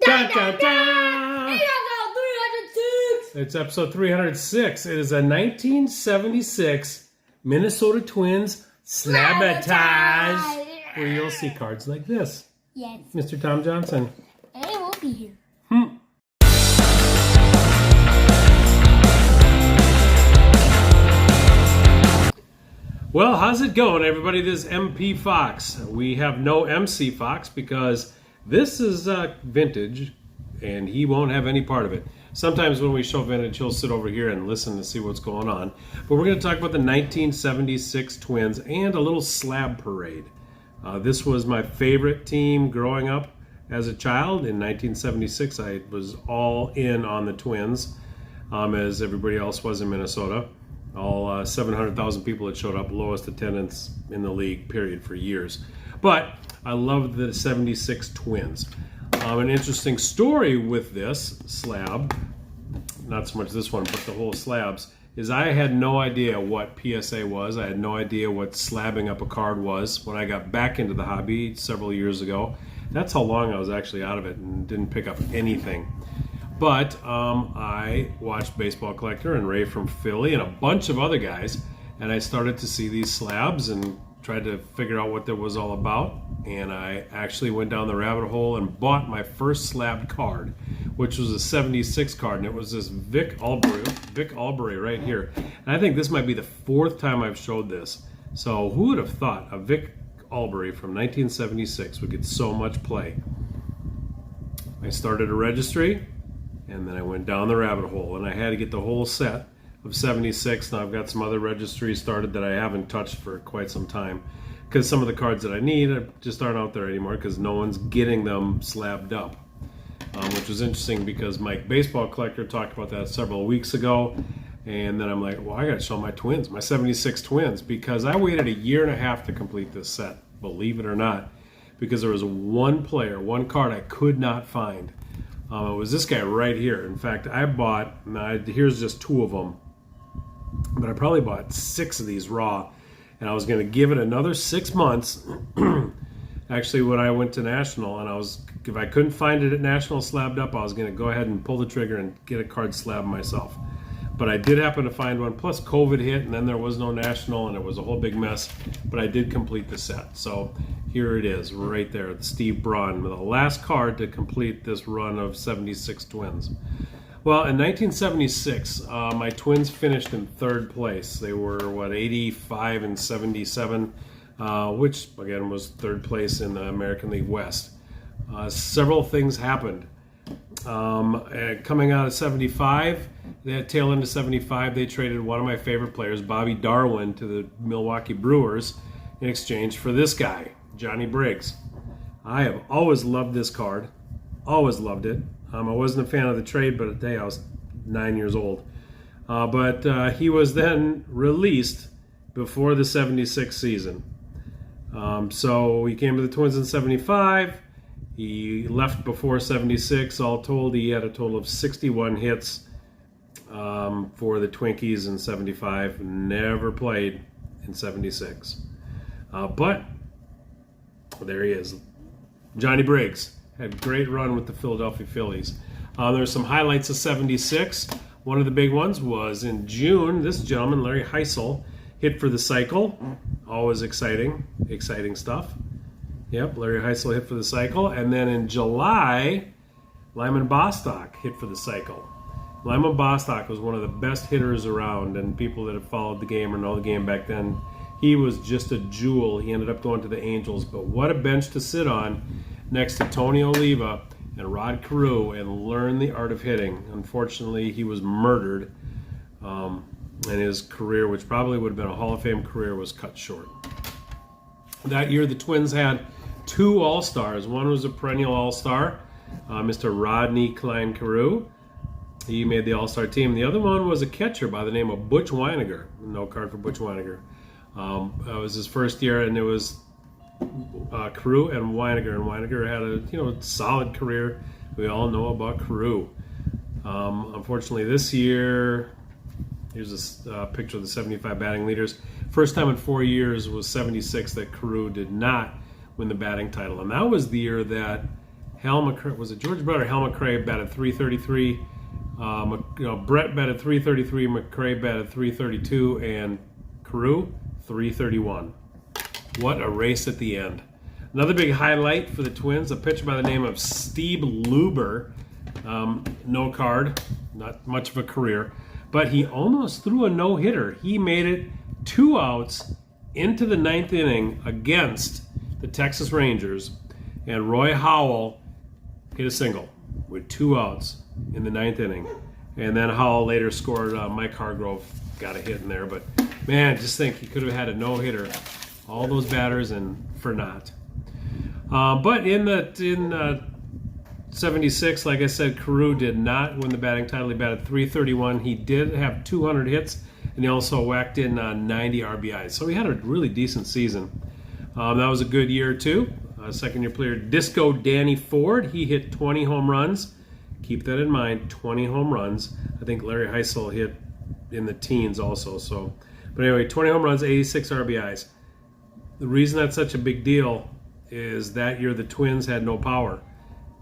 Dun, dun, dun. Episode 306. It's episode 306. It is a 1976 Minnesota Twins Slabatage, where you'll see cards like this. Yes. Mr. Tom Johnson. And it won't be here. Well, how's it going, everybody? This is MP Fox. We have no MC Fox because this is vintage, and he won't have any part of it. Sometimes when we show vintage, he'll sit over here and listen to see what's going on. But we're going to talk about the 1976 Twins and a little slab parade. This was my favorite team growing up as a child. In 1976, I was all in on the Twins, as everybody else was in Minnesota. All 700,000 people had showed up, lowest attendance in the league, period, for years. But I loved the 76 Twins. An interesting story with this slab, not so much this one, but the whole slabs, is I had no idea what PSA was. I had no idea what slabbing up a card was when I got back into the hobby several years ago. That's how long I was actually out of it and didn't pick up anything. But I watched Baseball Collector and Ray from Philly and a bunch of other guys, and I started to see these slabs and tried to figure out what that was all about. And I actually went down the rabbit hole and bought my first slab card, which was a 76 card, and it was this Vic Albury right here. And I think this might be the fourth time I've showed this. So who would have thought a Vic Albury from 1976 would get so much play? I started a registry, and then I went down the rabbit hole, and I had to get the whole set of 76. Now I've got some other registries started that I haven't touched for quite some time, because some of the cards that I need just aren't out there anymore because no one's getting them slabbed up, which was interesting because Mike Baseball Collector talked about that several weeks ago. And then I'm like, well, I got to show my Twins, my 76 Twins, because I waited a year and a half to complete this set, believe it or not, because there was one player, one card I could not find. It was this guy right here. In fact, I bought, here's just two of them, but I probably bought 6 of these raw, and I was going to give it another 6 months. Actually, when I went to National, and if I couldn't find it at National slabbed up, I was going to go ahead and pull the trigger and get a card slabbed myself. But I did happen to find one, plus COVID hit, and then there was no National, and it was a whole big mess, but I did complete the set. So here it is, right there, it's Steve Braun, the last card to complete this run of 76 Twins. Well, in 1976, my Twins finished in third place. They were, 85 and 77, which, again, was third place in the American League West. Several things happened. Coming out of 75, that tail end of 75, they traded one of my favorite players, Bobby Darwin, to the Milwaukee Brewers in exchange for this guy, Johnny Briggs. I have always loved this card, always loved it. I wasn't a fan of the trade, but at the day I was 9 years old. But he was then released before the 76 season. So he came to the Twins in 75. He left before 76. All told, he had a total of 61 hits for the Twinkies in 75. Never played in 76. But there he is. Johnny Briggs had a great run with the Philadelphia Phillies. There's some highlights of 76. One of the big ones was in June. This gentleman, Larry Heisel, hit for the cycle. Always exciting stuff. Yep, Larry Heisel hit for the cycle. And then in July, Lyman Bostock hit for the cycle. Lyman Bostock was one of the best hitters around, and people that have followed the game or know the game back then, he was just a jewel. He ended up going to the Angels, but what a bench to sit on next to Tony Oliva and Rod Carew and learn the art of hitting. Unfortunately, he was murdered, and his career, which probably would have been a Hall of Fame career, was cut short. That year, the Twins had 2 All-Stars. One was a perennial All-Star, Mr. Rodney Klein Carew. He made the All-Star team. The other one was a catcher by the name of Butch Weiniger. No card for Butch Weiniger. It was his first year, and it was Carew and Weiniger. And Weiniger had a solid career. We all know about Carew. Unfortunately, this year, here's a picture of the 75 batting leaders. First time in 4 years was 76 that Carew did not win the batting title. And that was the year that Hal McRae, was it George Brett or Hal McRae batted 333? Brett batted 333, McRae batted 332, and Carew 331. What a race at the end. Another big highlight for the Twins, a pitcher by the name of Steve Luber. No card, not much of a career, but he almost threw a no-hitter. He made it 2 outs into the 9th inning against the Texas Rangers, and Roy Howell hit a single with 2 outs in the 9th inning. And then Howell later scored. Mike Hargrove got a hit in there, but man, just think he could have had a no-hitter. All those batters and for naught. But in 76, like I said, Carew did not win the batting title. He batted 331. He did have 200 hits, and he also whacked in 90 RBIs. So he had a really decent season. That was a good year, too. Second-year player Disco Danny Ford. He hit 20 home runs. Keep that in mind, 20 home runs. I think Larry Heisel hit in the teens also. But anyway, 20 home runs, 86 RBIs. The reason that's such a big deal is that year the Twins had no power.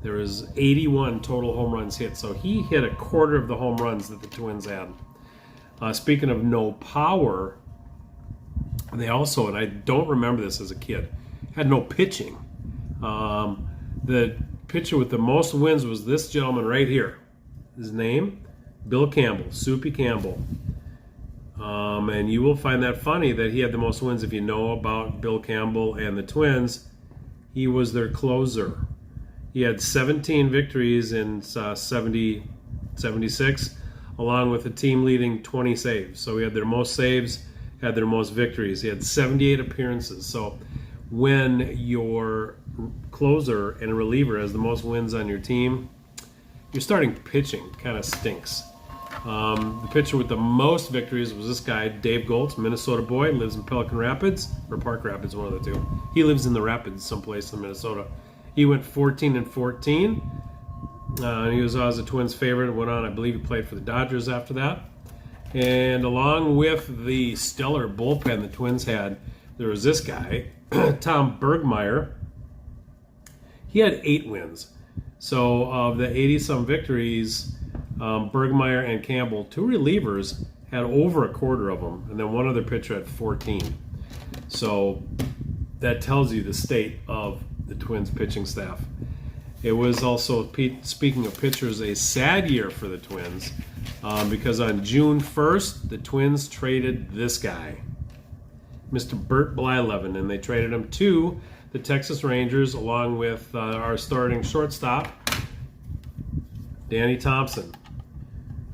There was 81 total home runs hit, so he hit a quarter of the home runs that the Twins had. Speaking of no power, they also, and I don't remember this as a kid, had no pitching. The pitcher with the most wins was this gentleman right here. His name, Bill Campbell, Soupy Campbell. And you will find that funny that he had the most wins if you know about Bill Campbell and the Twins. He was their closer. He had 17 victories in 76, along with a team-leading 20 saves. So he had their most saves, had their most victories. He had 78 appearances. So when your closer and a reliever has the most wins on your team, your starting pitching kind of stinks. The pitcher with the most victories was this guy, Dave Goltz, Minnesota boy, lives in Pelican Rapids, or Park Rapids, one of the two. He lives in the Rapids someplace in Minnesota. He went 14-14. He was always a Twins favorite. Went on, I believe he played for the Dodgers after that. And along with the stellar bullpen the Twins had, there was this guy, Tom Bergmeyer. He had 8 wins. So of the 80-some victories, Bergmeyer and Campbell, 2 relievers, had over a quarter of them, and then one other pitcher had 14. So that tells you the state of the Twins pitching staff. It was also, speaking of pitchers, a sad year for the Twins because on June 1st, the Twins traded this guy, Mr. Bert Blyleven, and they traded him to the Texas Rangers along with our starting shortstop, Danny Thompson.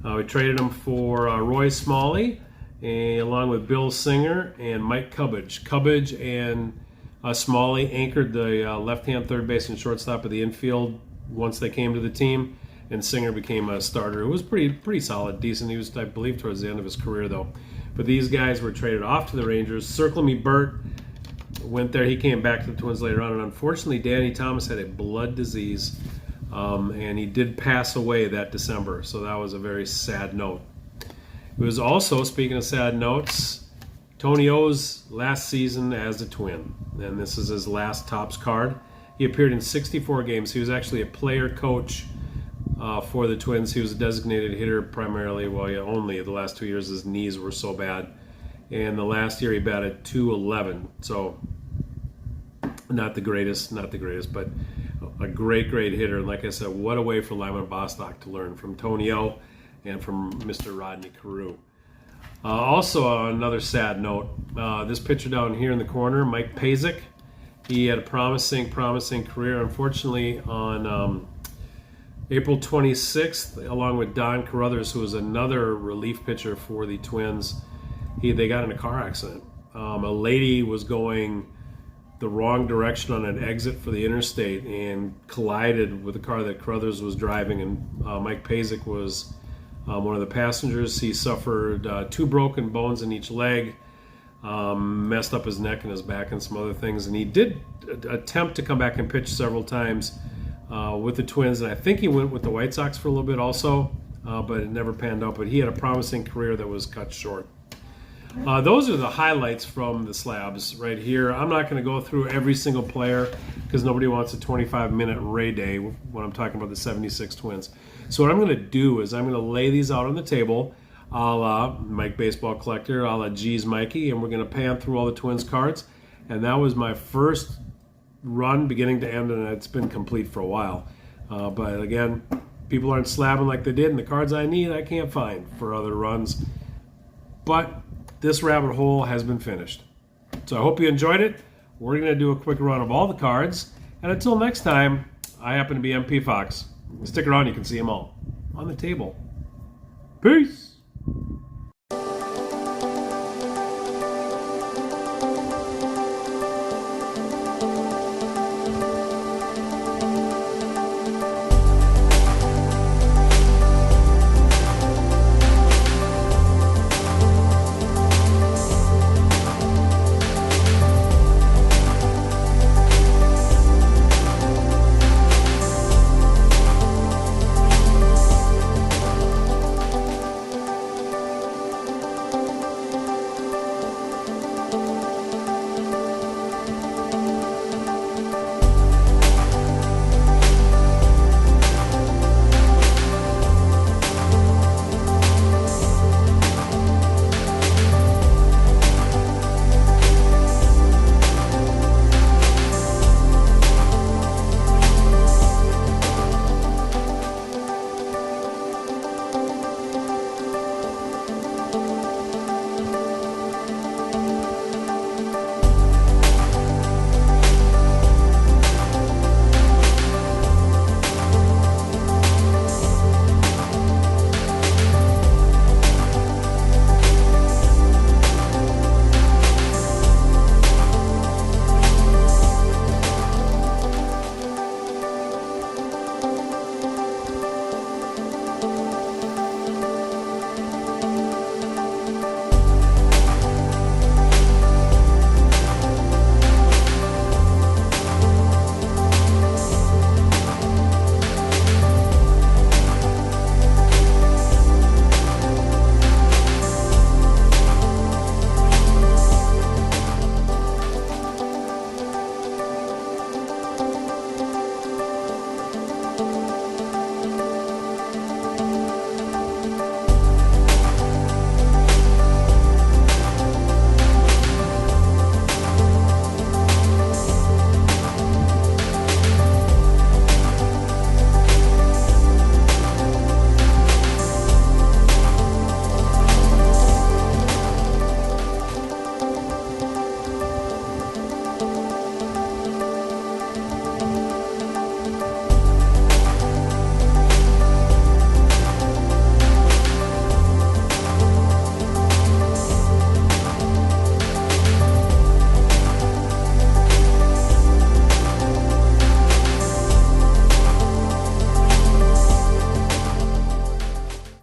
We traded him for Roy Smalley, along with Bill Singer and Mike Cubbage. Cubbage and Smalley anchored the left-hand third base and shortstop of the infield once they came to the team, and Singer became a starter. It was pretty solid, decent. He was, I believe, towards the end of his career, though. But these guys were traded off to the Rangers. Circle Me Bert went there. He came back to the Twins later on, and unfortunately, Danny Thomas had a blood disease, and he did pass away that December, so that was a very sad note. It was also, speaking of sad notes, Tony O's last season as a Twin, and this is his last Topps card. He appeared in 64 games. He was actually a player coach for the Twins. He was a designated hitter primarily, well, yeah, only the last 2 years his knees were so bad. And the last year he batted .211, so not the greatest, but a great hitter. And like I said, what a way for Lyman Bostock to learn from Tony O and from Mr. Rodney Carew. Also, on another sad note, this pitcher down here in the corner, Mike Pasick, he had a promising career. Unfortunately, on April 26th, along with Don Carruthers, who was another relief pitcher for the Twins, they got in a car accident. A lady was going the wrong direction on an exit for the interstate and collided with the car that Carruthers was driving, and Mike Pasick was one of the passengers. He suffered 2 broken bones in each leg, messed up his neck and his back and some other things, and he did attempt to come back and pitch several times with the Twins, and I think he went with the White Sox for a little bit also, but it never panned out. But he had a promising career that was cut short. Those are the highlights from the slabs right here. I'm not going to go through every single player because nobody wants a 25-minute Ray Day when I'm talking about the 76 Twins. So what I'm going to do is I'm going to lay these out on the table, a la Mike Baseball Collector, a la G's Mikey, and we're going to pan through all the Twins cards. And that was my first run beginning to end, and it's been complete for a while. But again, people aren't slabbing like they did, and the cards I need I can't find for other runs. But this rabbit hole has been finished. So I hope you enjoyed it. We're going to do a quick run of all the cards. And until next time, I happen to be MP Fox. Stick around, you can see them all on the table. Peace!